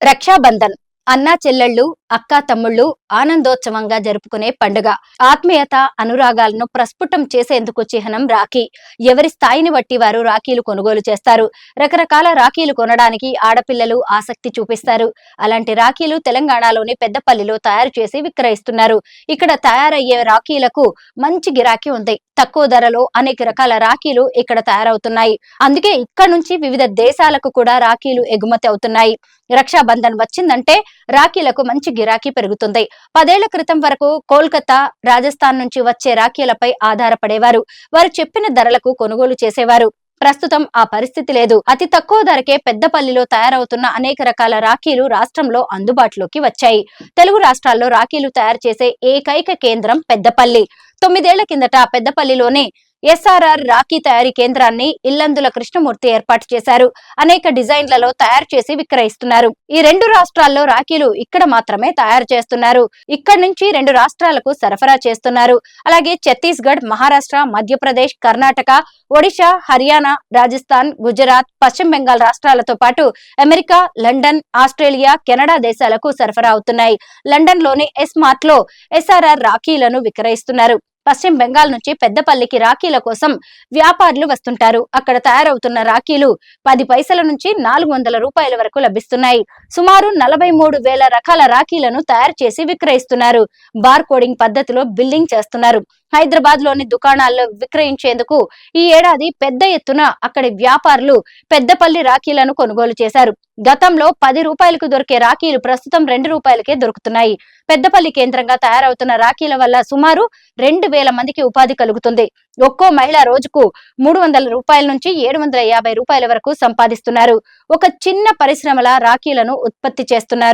రక్షాబంధన్ అన్నా చెల్లెళ్ళు అక్కా తమ్ముళ్ళు ఆనందోత్సవంగా జరుపుకునే పండుగ. ఆత్మీయత అనురాగాలను ప్రస్ఫుటం చేసేందుకు చిహ్నం రాఖీ. ఎవరి స్థాయిని బట్టి వారు రాఖీలు కొనుగోలు చేస్తారు. రకరకాల రాఖీలు కొనడానికి ఆడపిల్లలు ఆసక్తి చూపిస్తారు. అలాంటి రాఖీలు తెలంగాణలోని పెద్దపల్లిలో తయారు చేసి విక్రయిస్తున్నారు. ఇక్కడ తయారయ్యే రాఖీలకు మంచి గిరాకీ ఉంది. తక్కువ ధరలో అనేక రకాల రాఖీలు ఇక్కడ తయారవుతున్నాయి. అందుకే ఇక్కడ నుంచి వివిధ దేశాలకు కూడా రాఖీలు ఎగుమతి అవుతున్నాయి. రక్షాబంధన్ వచ్చిందంటే రాఖీలకు మంచి గిరాకీ పెరుగుతుంది. 10 ఏళ్ల క్రితం వరకు కోల్కతా, రాజస్థాన్ నుంచి వచ్చే రాఖీలపై ఆధారపడేవారు. వారు చెప్పిన ధరలకు కొనుగోలు చేసేవారు. ప్రస్తుతం ఆ పరిస్థితి లేదు. అతి తక్కువ ధరకే పెద్దపల్లిలో తయారవుతున్న అనేక రకాల రాఖీలు రాష్ట్రంలో అందుబాటులోకి వచ్చాయి. తెలుగు రాష్ట్రాల్లో రాఖీలు తయారు చేసే ఏకైక కేంద్రం పెద్దపల్లి. 9 ఏళ్ల కిందట పెద్దపల్లిలోనే SRR రాఖీ తయారీ కేంద్రాన్ని ఇల్లందుల కృష్ణమూర్తి ఏర్పాటు చేశారు. అనేక డిజైన్లలో తయారు చేసి విక్రయిస్తున్నారు. ఈ 2 రాష్ట్రాల్లో రాఖీలు ఇక్కడ మాత్రమే తయారు చేస్తున్నారు. ఇక్కడ నుంచి 2 రాష్ట్రాలకు సరఫరా చేస్తున్నారు. అలాగే ఛత్తీస్గఢ్, మహారాష్ట్ర, మధ్యప్రదేశ్, కర్ణాటక, ఒడిశా, హర్యానా, రాజస్థాన్, గుజరాత్, పశ్చిమ బెంగాల్ రాష్ట్రాలతో పాటు అమెరికా, లండన్, ఆస్ట్రేలియా, కెనడా దేశాలకు సరఫరా అవుతున్నాయి. లండన్ లోని ఎస్మార్ట్ లో SRR రాఖీలను విక్రయిస్తున్నారు. పశ్చిమ బెంగాల్ నుంచి పెద్దపల్లికి రాఖీల కోసం వ్యాపారులు వస్తుంటారు. అక్కడ తయారవుతున్న రాఖీలు 10 పైసల నుంచి 400 రూపాయల వరకు లభిస్తున్నాయి. సుమారు 43,000 రకాల రాఖీలను తయారు చేసి విక్రయిస్తున్నారు. బార్ కోడింగ్ పద్ధతిలో బిల్లింగ్ చేస్తున్నారు. హైదరాబాద్ లోని దుకాణాల్లో విక్రయించేందుకు ఈ ఏడాది పెద్ద ఎత్తున అక్కడి వ్యాపారులు పెద్దపల్లి రాఖీలను కొనుగోలు చేశారు. గతంలో 10 రూపాయలకు దొరికే రాఖీలు ప్రస్తుతం 2 రూపాయలకే దొరుకుతున్నాయి. పెద్దపల్లి కేంద్రంగా తయారవుతున్న రాఖీల వల్ల సుమారు 2,000 మందికి ఉపాధి కలుగుతుంది. ఒక్కో మహిళ రోజుకు 300 రూపాయల నుంచి 750 రూపాయల వరకు సంపాదిస్తున్నారు. ఒక చిన్న పరిశ్రమల రాఖీలను ఉత్పత్తి చేస్తున్నారు.